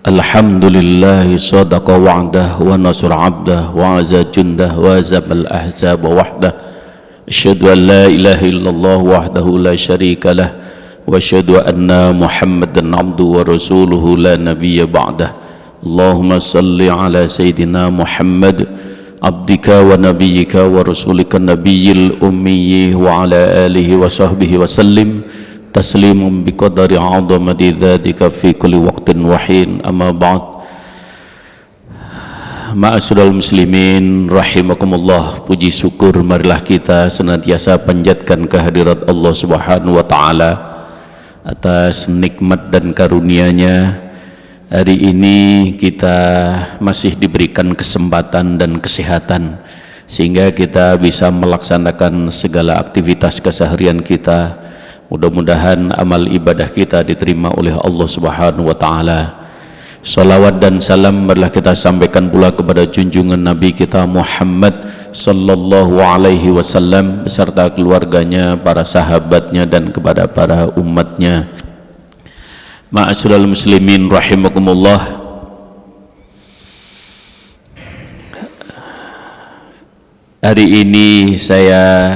Alhamdulillah sadaqa wa'dah wa nasr 'abdah wa 'azza jundah wa zamal ahzab wahdah. Asyhadu an la ilaha illallah wahdahu la syarika lah wa asyhadu anna Muhammadan 'abduhu wa rasuluhu la nabiyya ba'dah. Allahumma salli ala sayyidina Muhammad abdika wa nabiyyika wa rasulika nabiyil ummi wa ala alihi wa sahbihi wa sallim taslimun biqadari 'azamati dzatika fi kulli waqtin wa hin. Amma ba'd. Ma'asyiral muslimin rahimakumullah, puji syukur marilah kita senantiasa panjatkan kehadirat Allah Subhanahu wa taala atas nikmat dan karunia-Nya. Hari ini kita masih diberikan kesempatan dan kesehatan sehingga kita bisa melaksanakan segala aktivitas keseharian kita. Mudah-mudahan amal ibadah kita diterima oleh Allah Subhanahu wa taala. Salawat dan salam marilah kita sampaikan pula kepada junjungan Nabi kita Muhammad sallallahu alaihi wasallam beserta keluarganya, para sahabatnya dan kepada para umatnya. Ma'asyiral muslimin rahimakumullah. Hari ini saya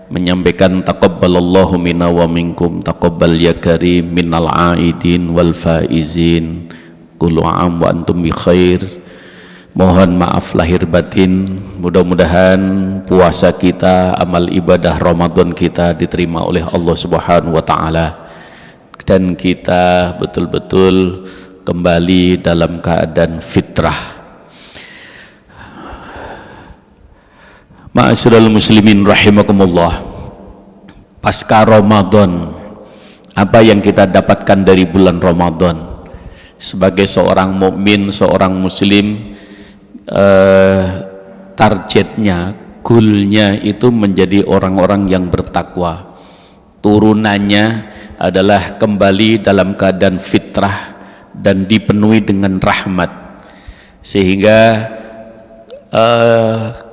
menyampaikan taqabbalallahu minna wa minkum, taqabbal ya karim minal aidin wal faizin, kullu am wa antum bi khair. Mohon maaf lahir batin, mudah-mudahan puasa kita, amal ibadah Ramadan kita diterima oleh Allah Subhanahu wa taala dan kita betul-betul kembali dalam keadaan fitrah. Ma'asyiral muslimin rahimakumullah. Pasca Ramadan, apa yang kita dapatkan dari bulan Ramadan? Sebagai seorang mukmin, seorang muslim, targetnya, goalnya itu menjadi orang-orang yang bertakwa. Turunannya adalah kembali dalam keadaan fitrah dan dipenuhi dengan rahmat, sehingga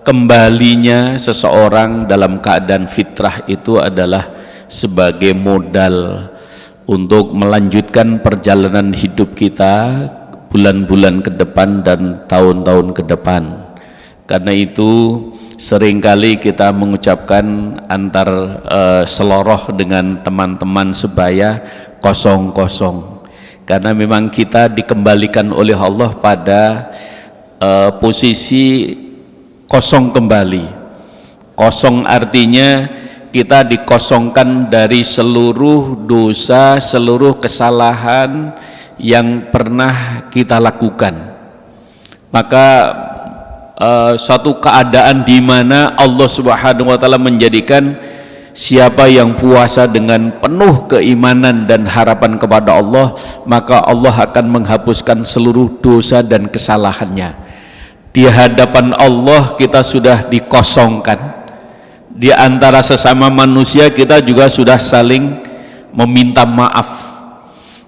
kembalinya seseorang dalam keadaan fitrah itu adalah sebagai modal untuk melanjutkan perjalanan hidup kita bulan-bulan ke depan dan tahun-tahun ke depan. Karena itu seringkali kita mengucapkan antar seloroh dengan teman-teman sebaya kosong-kosong, karena memang kita dikembalikan oleh Allah pada posisi kosong kembali. Kosong artinya kita dikosongkan dari seluruh dosa, seluruh kesalahan yang pernah kita lakukan. Maka suatu keadaan di mana Allah Subhanahu wa taala menjadikan siapa yang puasa dengan penuh keimanan dan harapan kepada Allah, maka Allah akan menghapuskan seluruh dosa dan kesalahannya. Di hadapan Allah kita sudah dikosongkan. Di antara sesama manusia kita juga sudah saling meminta maaf.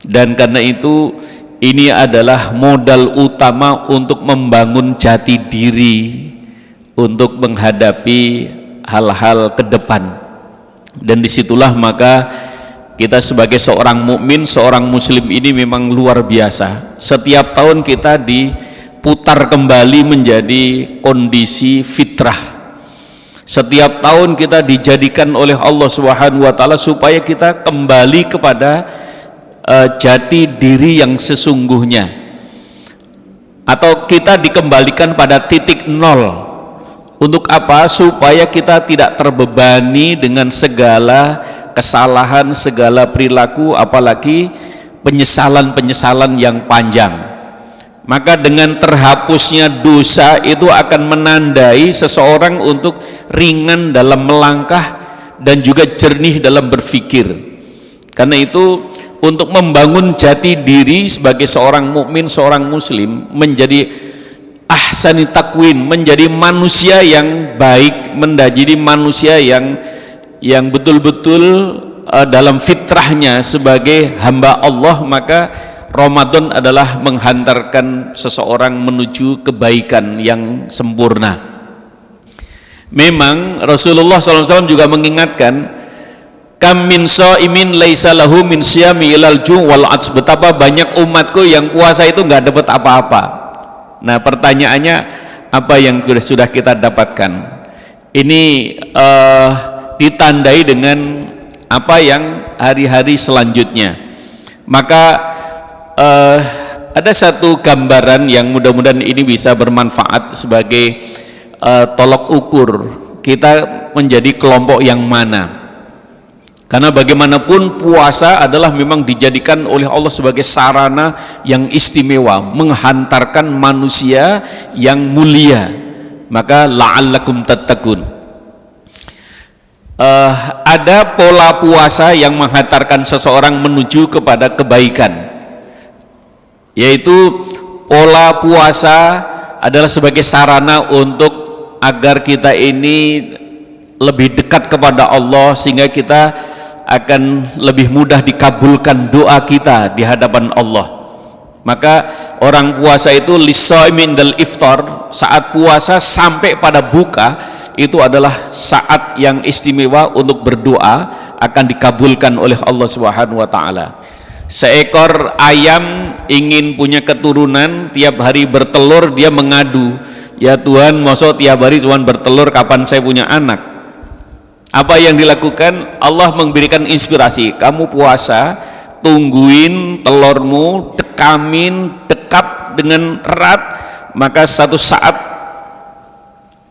Dan karena itu ini adalah modal utama untuk membangun jati diri untuk menghadapi hal-hal ke depan. Dan disitulah maka kita sebagai seorang mukmin, seorang muslim ini memang luar biasa. Setiap tahun kita diputar kembali menjadi kondisi fitrah. Setiap tahun kita dijadikan oleh Allah Subhanahu wa taala supaya kita kembali kepada jati diri yang sesungguhnya, atau kita dikembalikan pada titik nol. Untuk apa? Supaya kita tidak terbebani dengan segala kesalahan, segala perilaku, apalagi penyesalan-penyesalan yang panjang. Maka dengan terhapusnya dosa itu akan menandai seseorang untuk ringan dalam melangkah dan juga jernih dalam berpikir. Karena itu untuk membangun jati diri sebagai seorang mukmin, seorang muslim, menjadi ahsani takwin, menjadi manusia yang baik, menjadi manusia yang betul-betul dalam fitrahnya sebagai hamba Allah, maka Ramadan adalah menghantarkan seseorang menuju kebaikan yang sempurna. Memang Rasulullah SAW juga mengingatkan, Kam min shaimin laisa lahu min syiyami ilal ju' wal 'ats. Betapa banyak umatku yang puasa itu nggak dapat apa-apa. Nah, pertanyaannya, apa yang sudah kita dapatkan? Ini ditandai dengan apa yang hari-hari selanjutnya. Maka ada satu gambaran yang mudah-mudahan ini bisa bermanfaat sebagai tolok ukur kita menjadi kelompok yang mana. Karena bagaimanapun puasa adalah memang dijadikan oleh Allah sebagai sarana yang istimewa menghantarkan manusia yang mulia. Maka la'allakum tattaqun. Ada pola puasa yang menghantarkan seseorang menuju kepada kebaikan, yaitu pola puasa adalah sebagai sarana untuk agar kita ini lebih dekat kepada Allah, sehingga kita akan lebih mudah dikabulkan doa kita di hadapan Allah. Maka orang puasa itu lis-shaimi indal iftar, saat puasa sampai pada buka itu adalah saat yang istimewa untuk berdoa, akan dikabulkan oleh Allah Subhanahu wa taala. Seekor ayam ingin punya keturunan, tiap hari bertelur, dia mengadu, ya Tuhan, masa tiap hari cuma bertelur, kapan saya punya anak? Apa yang dilakukan? Allah memberikan inspirasi, kamu puasa, tungguin telurmu, dekamin, dekap dengan erat, maka satu saat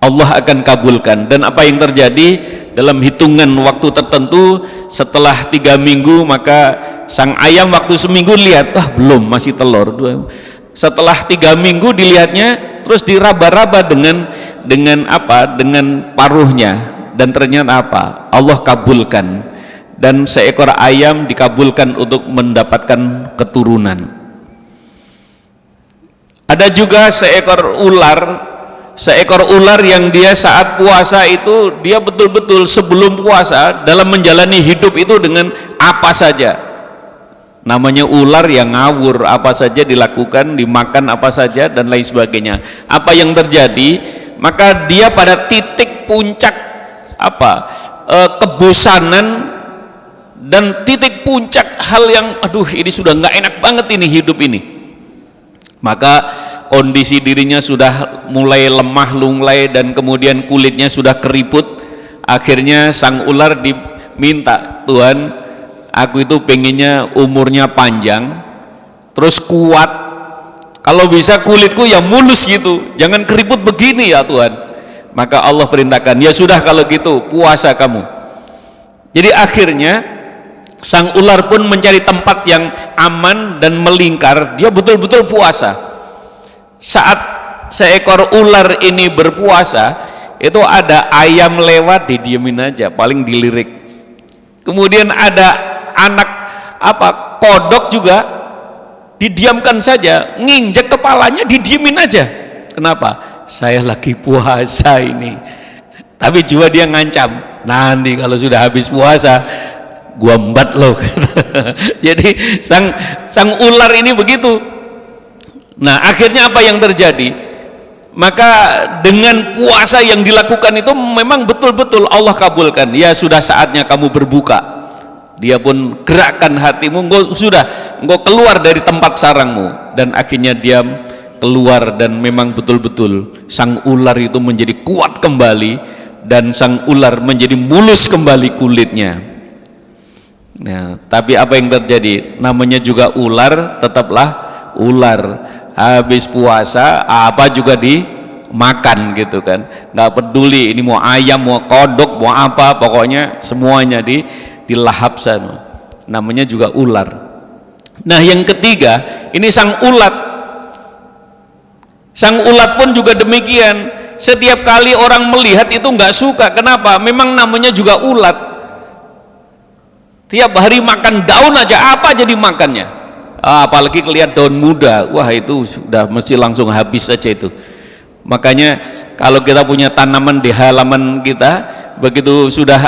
Allah akan kabulkan. Dan apa yang terjadi? Dalam hitungan waktu tertentu, setelah 3 minggu, maka sang ayam waktu seminggu lihat, belum, masih telur. Setelah 3 minggu dilihatnya, terus diraba-raba dengan apa? Dengan paruhnya. Dan ternyata apa? Allah kabulkan, dan seekor ayam dikabulkan untuk mendapatkan keturunan. Ada juga seekor ular yang dia saat puasa itu, dia betul-betul sebelum puasa dalam menjalani hidup itu dengan apa saja. Namanya ular yang ngawur, apa saja dilakukan, dimakan apa saja dan lain sebagainya. Apa yang terjadi? Maka dia pada titik puncak kebosanan dan titik puncak hal yang ini sudah nggak enak banget ini hidup ini. Maka kondisi dirinya sudah mulai lemah lunglai dan kemudian kulitnya sudah keriput. Akhirnya sang ular diminta, Tuhan, aku itu pengennya umurnya panjang, terus kuat, kalau bisa kulitku ya mulus gitu, jangan keriput begini ya Tuhan. Maka Allah perintahkan, ya sudah kalau gitu puasa kamu. Jadi akhirnya sang ular pun mencari tempat yang aman dan melingkar, dia betul-betul puasa. Saat seekor ular ini berpuasa, itu ada ayam lewat, didiemin aja, paling dilirik. Kemudian ada anak kodok juga, didiamkan saja, nginjek kepalanya, didiemin aja. Kenapa? Saya lagi puasa ini. Tapi juga dia ngancam, nanti kalau sudah habis puasa gua embat loh. Jadi sang ular ini begitu. Nah, akhirnya apa yang terjadi? Maka dengan puasa yang dilakukan itu memang betul-betul Allah kabulkan. Ya sudah saatnya kamu berbuka. Dia pun gerakkan hatimu, engkau keluar dari tempat sarangmu, dan akhirnya dia keluar, dan memang betul-betul sang ular itu menjadi kuat kembali, dan sang ular menjadi mulus kembali kulitnya. Nah, tapi apa yang terjadi? Namanya juga ular, tetaplah ular. Habis puasa apa juga dimakan gitu kan, nggak peduli ini mau ayam, mau kodok, mau apa, pokoknya semuanya dilahap sana. Namanya juga ular. Nah, yang ketiga ini sang ulat. Sang ulat pun juga demikian. Setiap kali orang melihat itu nggak suka. Kenapa? Memang namanya juga ulat. Tiap hari makan daun aja, apa jadi makannya? Apalagi kelihatan daun muda, wah itu sudah mesti langsung habis saja itu. Makanya kalau kita punya tanaman di halaman kita, begitu sudah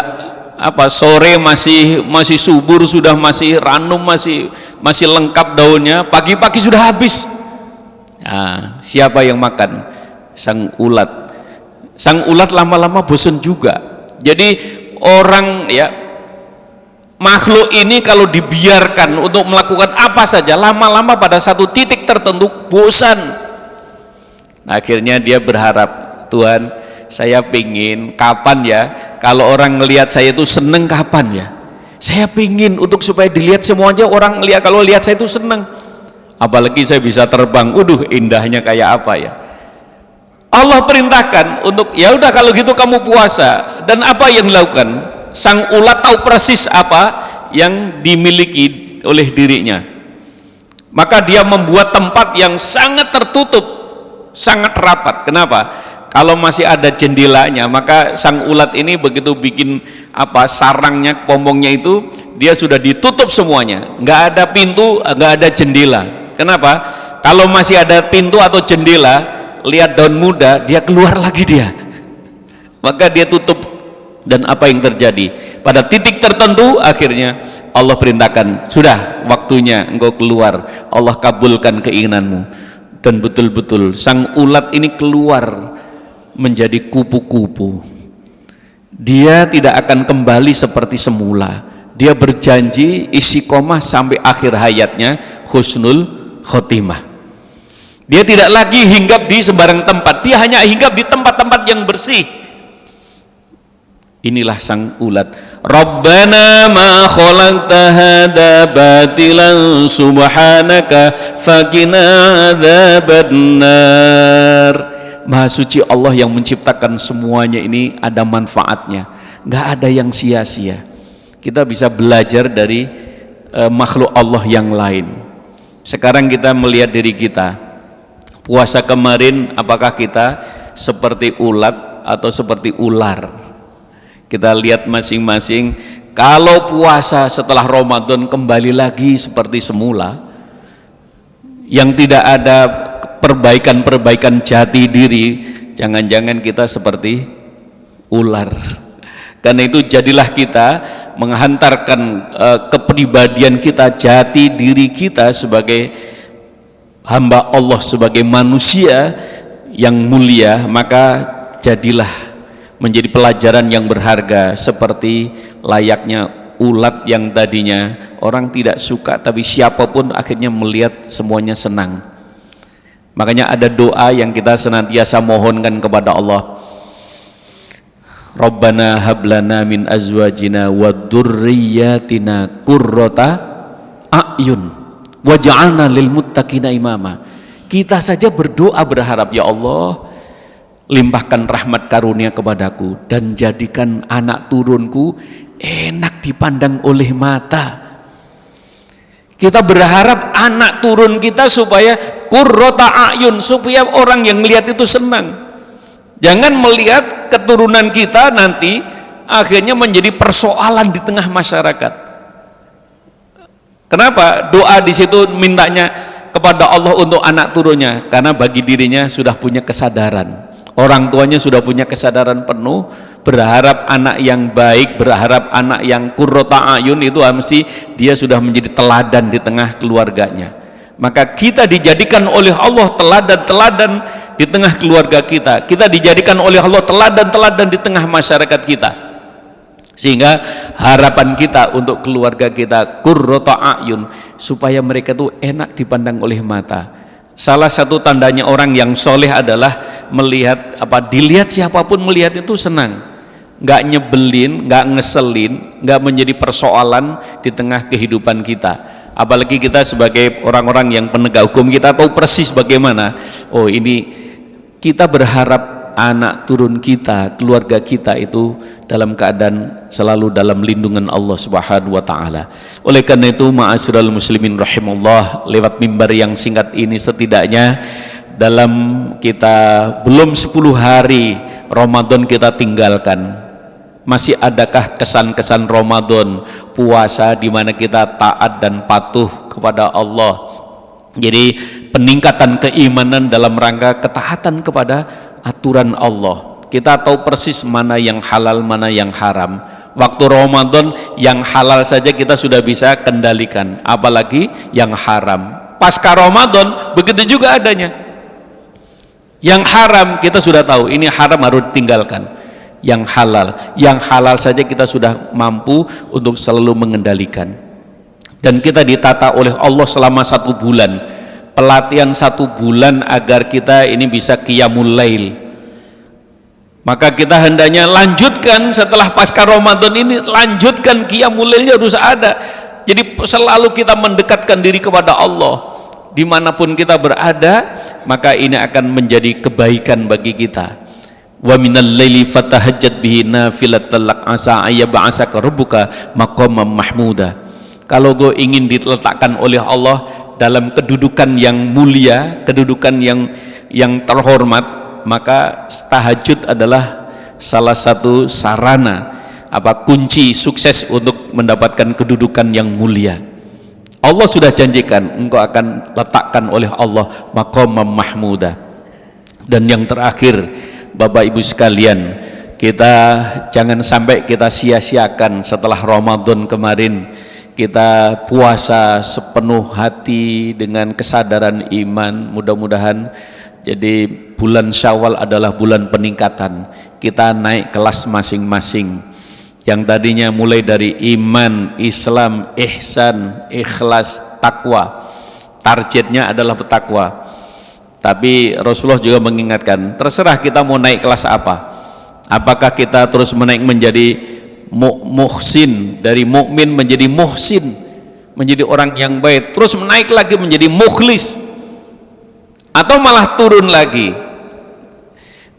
sore masih subur, sudah masih ranum, masih lengkap daunnya, pagi-pagi sudah habis. Nah, siapa yang makan? Sang ulat. Sang ulat lama-lama bosan juga. Jadi orang makhluk ini kalau dibiarkan untuk melakukan apa saja, lama-lama pada satu titik tertentu bosan. Akhirnya dia berharap, Tuhan, saya pingin kapan ya kalau orang ngelihat saya itu seneng, kapan ya saya pingin untuk supaya dilihat semuanya, orang lihat, kalau lihat saya itu seneng, apalagi saya bisa terbang, indahnya kayak apa ya. Allah perintahkan untuk, ya udah kalau gitu kamu puasa. Dan apa yang dilakukan? Sang ulat tahu persis apa yang dimiliki oleh dirinya, maka dia membuat tempat yang sangat tertutup, sangat rapat. Kenapa? Kalau masih ada jendelanya, maka sang ulat ini begitu bikin sarangnya, pompongnya itu, dia sudah ditutup semuanya, nggak ada pintu, nggak ada jendela. Kenapa? Kalau masih ada pintu atau jendela, lihat daun muda, dia keluar lagi dia, maka dia tutup. Dan apa yang terjadi? Pada titik tertentu akhirnya Allah perintahkan, sudah waktunya engkau keluar, Allah kabulkan keinginanmu. Dan betul-betul sang ulat ini keluar menjadi kupu-kupu. Dia tidak akan kembali seperti semula. Dia berjanji istiqomah sampai akhir hayatnya, husnul khotimah. Dia tidak lagi hinggap di sembarang tempat, dia hanya hinggap di tempat-tempat yang bersih. Inilah sang ulat. Rabbana ma khalaqta hadza batilan subhanaka faqina adzabannar. Maha suci Allah yang menciptakan semuanya ini ada manfaatnya, nggak ada yang sia-sia. Kita bisa belajar dari makhluk Allah yang lain. Sekarang kita melihat diri kita, puasa kemarin apakah kita seperti ulat atau seperti ular? Kita lihat masing-masing. Kalau puasa setelah Ramadan kembali lagi seperti semula, yang tidak ada perbaikan-perbaikan jati diri, jangan-jangan kita seperti ular. Karena itu jadilah kita menghantarkan kepribadian kita, jati diri kita sebagai hamba Allah, sebagai manusia yang mulia, maka jadilah menjadi pelajaran yang berharga, seperti layaknya ulat yang tadinya orang tidak suka, tapi siapapun akhirnya melihat semuanya senang. Makanya ada doa yang kita senantiasa mohonkan kepada Allah, Rabbana hablana min azwajina wa dzurriyyatina qurrata a'yun waj'alna lil muttaqina imama. Kita saja berdoa berharap, ya Allah, limpahkan rahmat karunia kepadaku dan jadikan anak turunku enak dipandang oleh mata. Kita berharap anak turun kita supaya qurrata a'yun, supaya orang yang melihat itu senang. Jangan melihat keturunan kita nanti akhirnya menjadi persoalan di tengah masyarakat. Kenapa doa di situ mintanya kepada Allah untuk anak turunnya? Karena bagi dirinya sudah punya kesadaran, orang tuanya sudah punya kesadaran penuh, berharap anak yang baik, berharap anak yang qurrata a'yun, itu mesti dia sudah menjadi teladan di tengah keluarganya. Maka kita dijadikan oleh Allah teladan-teladan di tengah keluarga kita, kita dijadikan oleh Allah teladan-teladan di tengah masyarakat kita, sehingga harapan kita untuk keluarga kita qurrata a'yun, supaya mereka itu enak dipandang oleh mata. Salah satu tandanya orang yang soleh adalah melihat dilihat siapapun melihat itu senang, nggak nyebelin, nggak ngeselin, nggak menjadi persoalan di tengah kehidupan kita. Apalagi kita sebagai orang-orang yang penegak hukum, kita tahu persis bagaimana, oh ini kita berharap anak turun kita, keluarga kita itu dalam keadaan selalu dalam lindungan Allah Subhanahu wa taala. Oleh karena itu, ma'asyiral muslimin rahimallah, lewat mimbar yang singkat ini setidaknya dalam kita belum 10 hari Ramadan kita tinggalkan, masih adakah kesan-kesan Ramadan puasa di mana kita taat dan patuh kepada Allah? Jadi peningkatan keimanan dalam rangka ketaatan kepada aturan Allah. Kita tahu persis mana yang halal, mana yang haram. Waktu Ramadan yang halal saja kita sudah bisa kendalikan, apalagi yang haram. Pasca Ramadan begitu juga adanya. Yang haram kita sudah tahu, ini haram harus ditinggalkan. yang halal saja kita sudah mampu untuk selalu mengendalikan. Dan kita ditata oleh Allah selama 1 bulan, pelatihan 1 bulan agar kita ini bisa qiyamul lail. Maka kita hendaknya lanjutkan setelah pasca Ramadan ini, lanjutkan qiyamul lailnya harus ada. Jadi selalu kita mendekatkan diri kepada Allah dimanapun kita berada, maka ini akan menjadi kebaikan bagi kita. Wa minal laili fatahajjat bihi nafilatan lak asa ayyab'asaka rabbuka maqaman mahmuda. Kalau kau ingin diletakkan oleh Allah dalam kedudukan yang mulia, kedudukan yang terhormat, maka tahajud adalah salah satu sarana, kunci sukses untuk mendapatkan kedudukan yang mulia. Allah sudah janjikan engkau akan letakkan oleh Allah maqaman mahmuda. Dan yang terakhir, Bapak Ibu sekalian, kita jangan sampai kita sia-siakan setelah Ramadan kemarin. Kita puasa sepenuh hati dengan kesadaran iman. Mudah-mudahan jadi bulan Syawal adalah bulan peningkatan. Kita naik kelas masing-masing. Yang tadinya mulai dari iman, Islam, ihsan, ikhlas, takwa. Targetnya adalah bertakwa. Tapi Rasulullah juga mengingatkan, terserah kita mau naik kelas apa. Apakah kita terus menaik menjadi muhsin, dari mukmin menjadi muhsin, menjadi orang yang baik, terus menaik lagi menjadi mukhlis, atau malah turun lagi.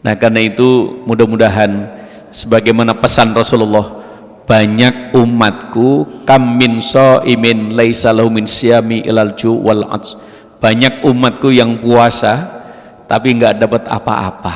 Nah, karena itu mudah-mudahan sebagaimana pesan Rasulullah, banyak umatku kam min shaimin laisa lahu min siyami ilal ju' wal 'ats. Banyak umatku yang puasa tapi nggak dapat apa-apa,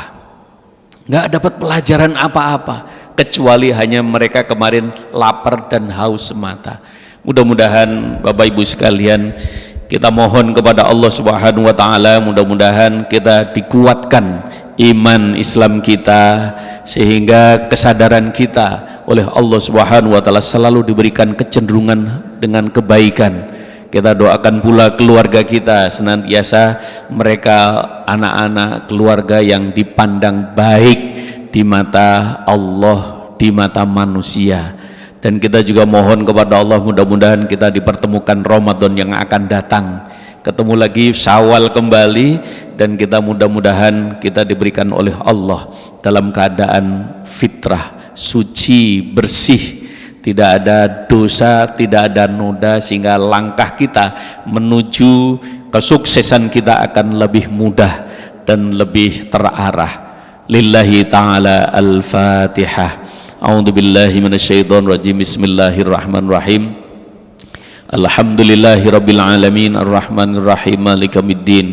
nggak dapat pelajaran apa-apa, kecuali hanya mereka kemarin lapar dan haus semata. Mudah-mudahan Bapak Ibu sekalian, kita mohon kepada Allah Subhanahu wa taala, mudah-mudahan kita dikuatkan iman Islam kita, sehingga kesadaran kita oleh Allah Subhanahu wa taala selalu diberikan kecenderungan dengan kebaikan. Kita doakan pula keluarga kita, senantiasa mereka anak-anak keluarga yang dipandang baik di mata Allah, di mata manusia. Dan kita juga mohon kepada Allah, mudah-mudahan kita dipertemukan Ramadan yang akan datang, ketemu lagi Syawal kembali, dan kita mudah-mudahan kita diberikan oleh Allah dalam keadaan fitrah, suci, bersih, tidak ada dosa, tidak ada noda, sehingga langkah kita menuju kesuksesan kita akan lebih mudah dan lebih terarah. Lillahi ta'ala al-Fatihah. A'udzu billahi minasyaitonir rajim. Bismillahirrahmanirrahim. Alhamdulillahi rabbil alamin arrahmanir rahim maliki yaumiddin.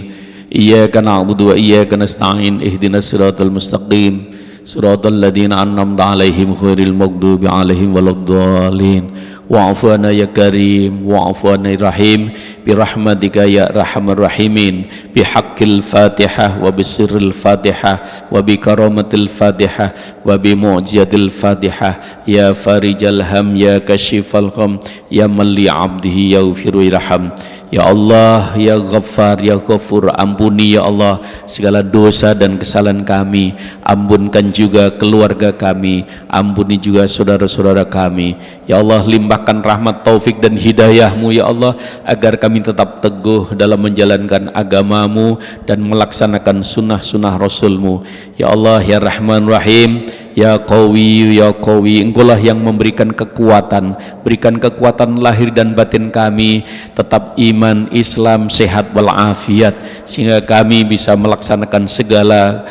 Iyyaka na'budu wa iyyaka nasta'in. Ihdinas siratal mustaqim. Siratal ladzina an'amta 'alaihim ghairil maghdubi 'alaihim waladdallin. Wa'fu 'anna ya karim, wa'fu 'anna ya rahim, birahmatika ya arhamar rahimin, bihaqqil Fatihah wa bisirril Fatihah wa bikaramatil Fatihah wa bimu'jizatil Fatihah, ya farijal ham, ya kashifal gham, ya man li 'abdihi yaghfiru yarham. Ya Allah, ya Ghaffar, ya Ghafur, ampuni ya Allah segala dosa dan kesalahan kami, ampunkan juga keluarga kami, ampuni juga saudara-saudara kami. Ya Allah, limpahkan rahmat, taufik dan hidayahmu ya Allah, agar kami tetap teguh dalam menjalankan agamamu dan melaksanakan sunnah-sunnah Rasulmu. Ya Allah, ya Rahman Rahim, ya Qawi, ya Qawi, Engkaulah yang memberikan kekuatan, berikan kekuatan lahir dan batin kami tetap iman, Islam, sehat walafiat, sehingga kami bisa melaksanakan segala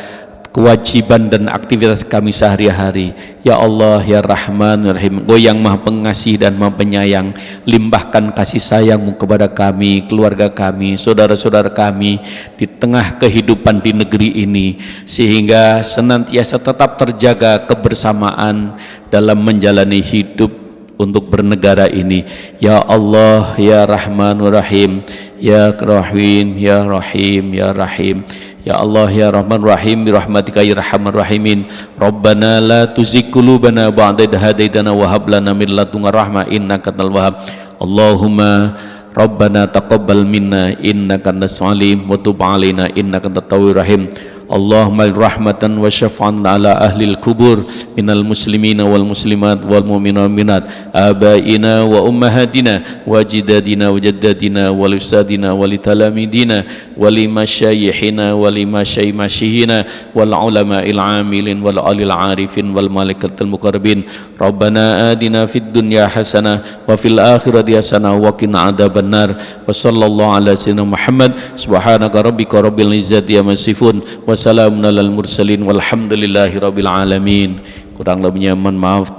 kewajiban dan aktivitas kami sehari-hari. Ya Allah, ya Rahman, ya Rahim, Engkau yang maha pengasih dan maha penyayang, limpahkan kasih sayangmu kepada kami, keluarga kami, saudara-saudara kami di tengah kehidupan di negeri ini, sehingga senantiasa tetap terjaga kebersamaan dalam menjalani hidup untuk bernegara ini. Ya Allah, ya Rahman, ya Rahim, ya Rahim, ya Rahim, ya Rahim. Ya Allah, ya Rahman Rahim, birahmatika ya Arhamar Rahimin. Rabbana la tuzigh qulubana ba'da idh hadaitana wa hab lana min ladunka rahmah innaka antal wahhab. Allahumma Rabbana taqabbal minna innaka antas alim wa tub alaina innaka antat tawwabur rahim. Allahumma rahmatan wa syafa'an ala ahlil kubur minal muslimina wal muslimat wal mu'mina wal minat abaina wa ummahatina wa jidadina wa jaddadina wal ustadina wal talamidina wal masyayihina wal masyayimashihina wal ulama'il amilin wal alil arifin wal malikatul muqarrabin. Rabbana adina fid dunya hasanah wa fil akhirati hasanah wa qina adzabannar. Wa sallallahu ala sayyidina Muhammad subhanaka rabbika rabbil izzati amma yasifun wa salamun alal mursalin walhamdulillahi rabbil alamin. Kurang lebihnya mohon maaf.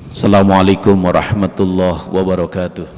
Assalamualaikum warahmatullahi wabarakatuh.